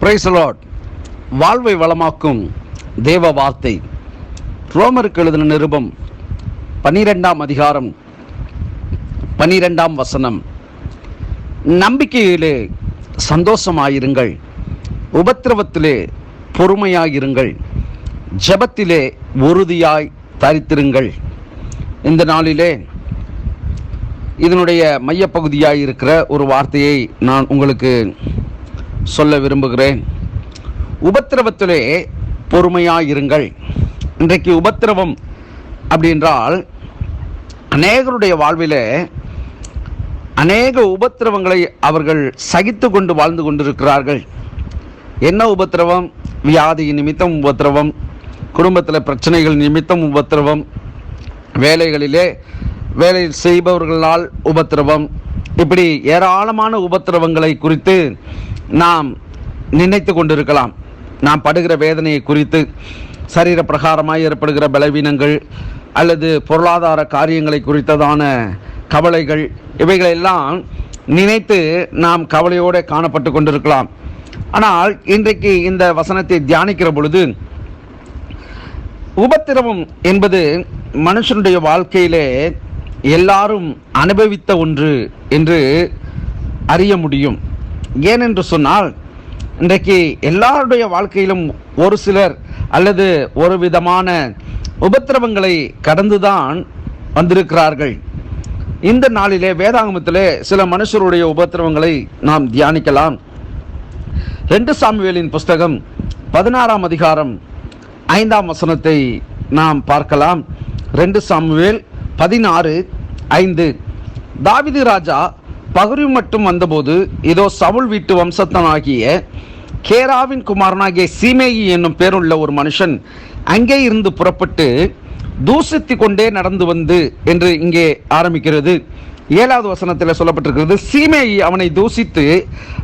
Praise the Lord. வாழ்வை வளமாக்கும் தேவ வார்த்தை. ரோமருக்கு எழுதின நிருபம் 12ஆம் அதிகாரம் 12ஆம் வசனம். நம்பிக்கையிலே சந்தோஷமாயிருங்கள், உபத்திரவத்திலே பொறுமையாயிருங்கள், ஜெபத்திலே உறுதியாய் தரித்திருங்கள். இந்த நாளிலே இதனுடைய மையப்பகுதியாய் இருக்கிற ஒரு வார்த்தையை நான் உங்களுக்கு சொல்ல விரும்புகிறேன். உபத்திரவத்திலே பொறுமையாயிருங்கள். இன்றைக்கு உபத்திரவம் அப்படின்றால் அநேகருடைய வாழ்விலே அநேக உபத்திரவங்களை அவர்கள் சகித்து கொண்டு வாழ்ந்து கொண்டிருக்கிறார்கள். என்ன உபத்திரவம்? வியாதி நிமித்தம் உபத்திரவம், குடும்பத்தில் பிரச்சனைகள் நிமித்தம் உபத்திரவம், வேலை செய்பவர்களால் உபத்திரவம், இப்படி ஏராளமான உபத்திரவங்களை குறித்து நாம் நினைத்து கொண்டிருக்கலாம். நாம் படுகிற வேதனையை குறித்து, சரீர பிரகாரமாக ஏற்படுகிற பலவீனங்கள் அல்லது பொருளாதார காரியங்களை குறித்ததான கவலைகள், இவைகளெல்லாம் நினைத்து நாம் கவலையோடு காணப்பட்டு கொண்டிருக்கலாம். ஆனால் இன்றைக்கு இந்த வசனத்தை தியானிக்கிற பொழுது, உபத்திரவம் என்பது மனுஷனுடைய வாழ்க்கையிலே எல்லாரும் அனுபவித்த ஒன்று என்று அறிய முடியும். ஏனென்று சொன்னால், இன்றைக்கு எல்லாருடைய வாழ்க்கையிலும் ஒரு சிலர் அல்லது ஒரு விதமான உபத்திரவங்களை கடந்துதான் வந்திருக்கிறார்கள். இந்த நாளிலே வேதாகமத்திலே சில மனுஷருடைய உபத்திரவங்களை நாம் தியானிக்கலாம். 2 சாமுவேலின் புஸ்தகம் 16ஆம் அதிகாரம் 5ஆம் வசனத்தை நாம் பார்க்கலாம். 2 சாமுவேல் 16:5. தாவீது ராஜா பகுரிம் மட்டும் வந்தபோது, இதோ சவுல் வீட்டு வம்சத்தனாகிய கேராவின் குமாரனாகிய சீமேயி என்னும் பேருள்ள ஒரு மனுஷன் அங்கே இருந்து புறப்பட்டு தூசித்து கொண்டே நடந்து வந்து என்று இங்கே ஆரம்பிக்கிறது. 7வது வசனத்தில் சொல்லப்பட்டிருக்கிறது, சீமேயி அவனை தூசித்து,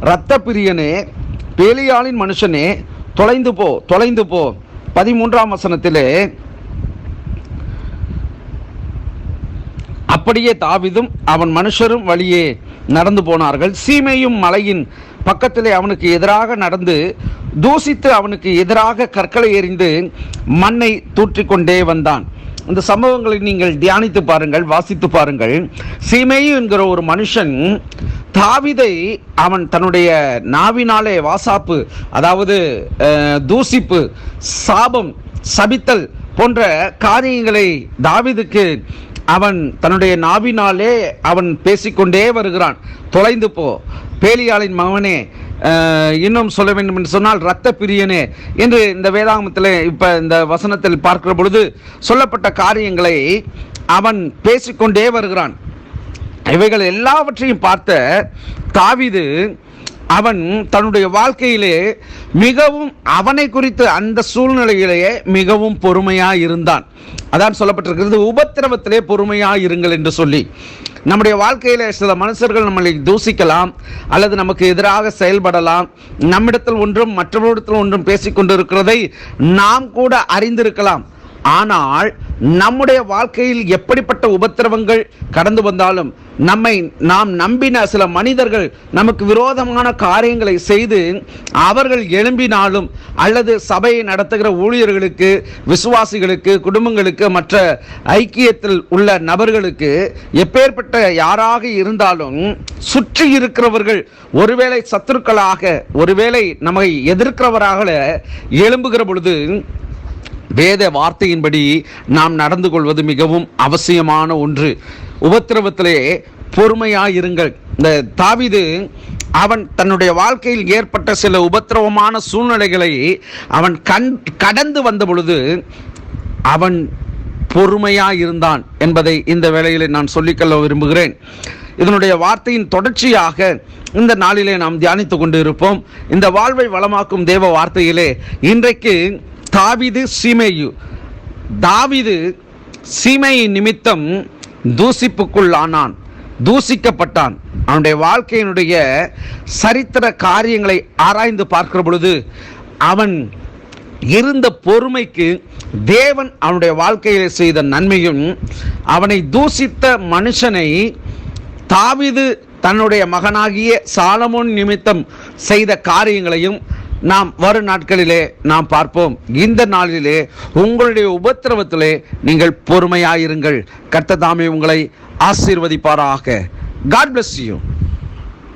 இரத்த பிரியனே, பேலியாளின் மனுஷனே, தொலைந்து போ, தொலைந்து போ. 13ஆம் வசனத்திலே, அப்படியே தாவீதும் அவன் மனுஷரும் வழியே நடந்து போனார்கள். சீமேயும் மலையின் பக்கத்திலே அவனுக்கு எதிராக நடந்து தூசித்து அவனுக்கு எதிராக கற்களை எறிந்து மண்ணை தூற்றிக்கொண்டே வந்தான். இந்த சம்பவங்களை நீங்கள் தியானித்து பாருங்கள், வாசித்து பாருங்கள். சீமேயு என்கிற ஒரு மனுஷன் தாவீதை அவன் தன்னுடைய நாவினாலே வாசாப்பு, அதாவது தூசிப்பு, சாபம், சபித்தல் போன்ற காரியங்களை தாவீதுக்கு அவன் தன்னுடைய நாவினாலே அவன் பேசிக்கொண்டே வருகிறான். தொலைந்து போ, பேலியாளின் மகனே, இன்னும் சொல்ல வேண்டும் என்று சொன்னால் இரத்த பிரியனே என்று இந்த வேதாகமத்தில் இப்ப இந்த வசனத்தில் பார்க்கிற பொழுது சொல்லப்பட்ட காரியங்களை அவன் பேசிக்கொண்டே வருகிறான். இவைகள் எல்லாவற்றையும் பார்த்த தாவீது அவன் தன்னுடைய வாழ்க்கையிலே மிகவும் அவனை குறித்து அந்த சூழ்நிலையிலேயே மிகவும் பொறுமையாக இருந்தான். அதான் சொல்லப்பட்டிருக்கிறது, உபத்திரவத்திலே பொறுமையாக இருங்கள் என்று சொல்லி. நம்முடைய வாழ்க்கையில சில மனுஷர்கள் நம்மளை தூசிக்கலாம் அல்லது நமக்கு எதிராக செயல்படலாம். நம்மிடத்தில் ஒன்றும் மற்றவரிடத்தில் ஒன்றும் பேசிக்கொண்டிருக்கிறதை நாம் கூட அறிந்திருக்கலாம். ஆனால் நம்முடைய வாழ்க்கையில் எப்படிப்பட்ட உபத்திரவங்கள் கடந்து வந்தாலும், நாம் நம்பின சில மனிதர்கள் நமக்கு விரோதமான காரியங்களை செய்து அவர்கள் எழும்பினாலும், அல்லது சபையை நடத்துகிற ஊழியர்களுக்கு, விசுவாசிகளுக்கு, குடும்பங்களுக்கு, மற்ற ஐக்கியத்தில் உள்ள நபர்களுக்கு, எப்பேற்பட்ட யாராக இருந்தாலும் சுற்றி இருக்கிறவர்கள் ஒருவேளை சத்துருக்களாக, ஒருவேளை நம்மை எதிர்க்கிறவராக எழும்புகிற பொழுது வேத வார்த்தையின்படி நாம் நடந்து கொள்வது மிகவும் அவசியமான ஒன்று. உபத்திரவத்திலே பொறுமையாயிருங்கள். இந்த தாவீது அவன் தன்னுடைய வாழ்க்கையில் ஏற்பட்ட சில உபத்திரவமான சூழ்நிலைகளை அவன் கடந்து வந்த பொழுது அவன் பொறுமையாயிருந்தான் என்பதை இந்த வேளையிலே நான் சொல்லிக்கொள்ள விரும்புகிறேன். இதனுடைய வார்த்தையின் தொடர்ச்சியாக இந்த நாளிலே நாம் தியானித்து கொண்டு இருப்போம். இந்த வாழ்வை வளமாக்கும் தேவ வார்த்தையிலே இன்றைக்கு தாவீது சீமேயின் நிமித்தம் தூசிப்புக்குள்ளானான், தூசிக்கப்பட்டான். அவனுடைய வாழ்க்கையினுடைய சரித்திர காரியங்களை ஆராய்ந்து பார்க்கிற பொழுது அவன் இருந்த பொறுமைக்கு தேவன் அவனுடைய வாழ்க்கையிலே செய்த நன்மையும், அவனை தூசித்த மனுஷனை தாவீது தன்னுடைய மகனாகிய சாலமோன் நிமித்தம் செய்த காரியங்களையும் நாம் வரும் நாட்களிலே நாம் பார்ப்போம். இந்த நாளிலே உங்களுடைய உபத்திரவத்திலே நீங்கள் பொறுமையாயிருங்கள். கர்த்தர் தாமே உங்களை ஆசீர்வதிப்பாராக. God bless you.